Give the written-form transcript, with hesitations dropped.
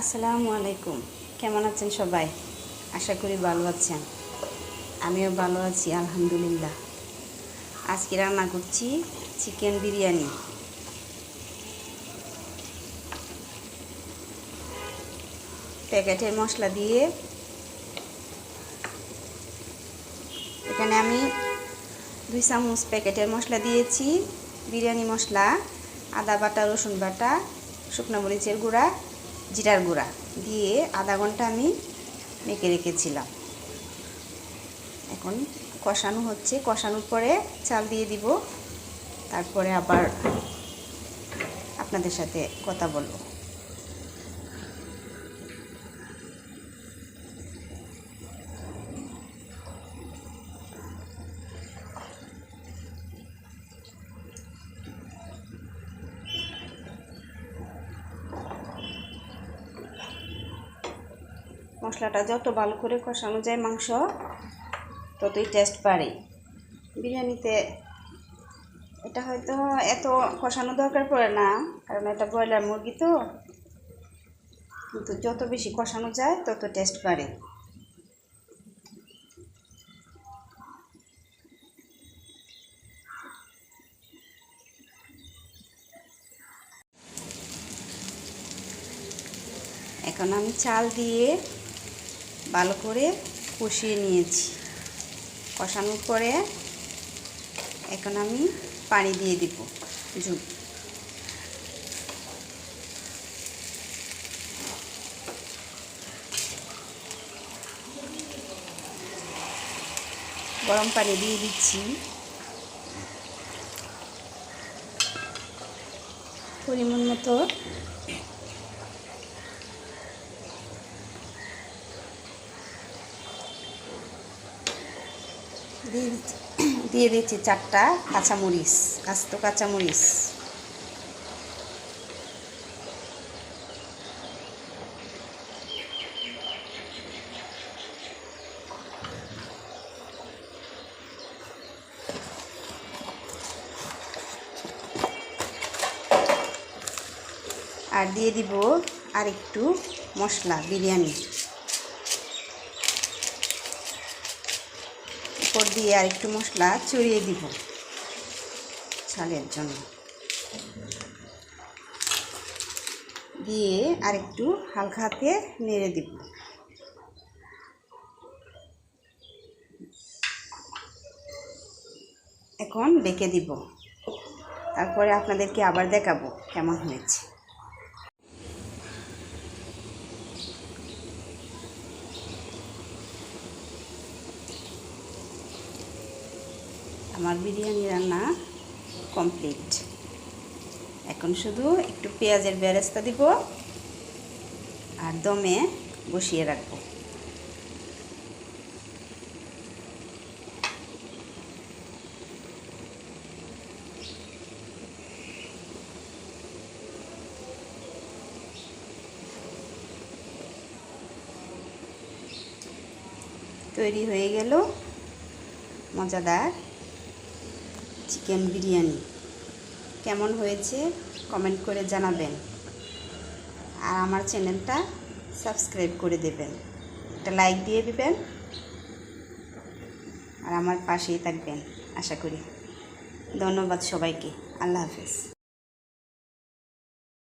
আসসালামু আলাইকুম। কেমন আছেন সবাই? আশা করি ভালো আছেন। আমিও ভালো আছি আলহামদুলিল্লাহ। আজকে রান্না করছি চিকেন বিরিয়ানি। প্যাকেটের মশলা দিয়ে এখানে আমি 2 চামচ প্যাকেটের মশলা দিয়েছি। বিরিয়ানি মশলা, আদা বাটা, রসুন বাটা, শুকনো মরিচের গুঁড়া, জিরার গুঁড়া দিয়ে আধা ঘন্টা আমি মেখে রেখেছিলাম। এখন কষানো হচ্ছে। কষানোর পরে চাল দিয়ে দিব। তারপরে আবার আপনাদের সাথে কথা বলবো। মশলাটা যত ভালো করে কষানো যায় মাংস, ততই টেস্ট বাড়ে বিরিয়ানিতে। এটা হয়তো এত কষানো দরকার পড়ে না, কারণ এটা ব্রয়লার মুরগি তো, কিন্তু যত বেশি কষানো যায় তত টেস্ট বাড়ে। এখন আমি চাল দিয়ে ভালো করে কষিয়ে নিয়েছি। কষানোর পরে এখন আমি পানি দিয়ে দিব। গরম পানি দিয়ে দিচ্ছি। পরিমাণ মতো দিয়ে দিচ্ছি 4টা কাঁচামরিচ, আস্ত কাঁচামরিচ। আর দিয়ে দিব আর একটু মশলা, বিরিয়ানি উপর দিয়ে আর একটু মশলা ছড়িয়ে দিব ঝালের জন্য। দিয়ে আর একটু হালকা হাতে নেড়ে দিব। এখন ঢেকে দিব। তারপরে আপনাদেরকে আবার দেখাবো কেমন হয়েছে। আমার বিরিয়ানি রান্না কমপ্লিট। এখন শুধু একটু পেঁয়াজের বেরেস্তা দিব আর দমে বসিয়ে রাখবো। তৈরি হয়ে গেল মজাদার চিকেন বিরিয়ানি। কেমন হয়েছে কমেন্ট করে জানাবেন, আর আমার চ্যানেলটা সাবস্ক্রাইব করে দেবেন, একটা লাইক দিয়ে দিবেন, আর আমার পাশেই থাকবেন আশা করি। ধন্যবাদ সবাইকে। আল্লাহ হাফেজ।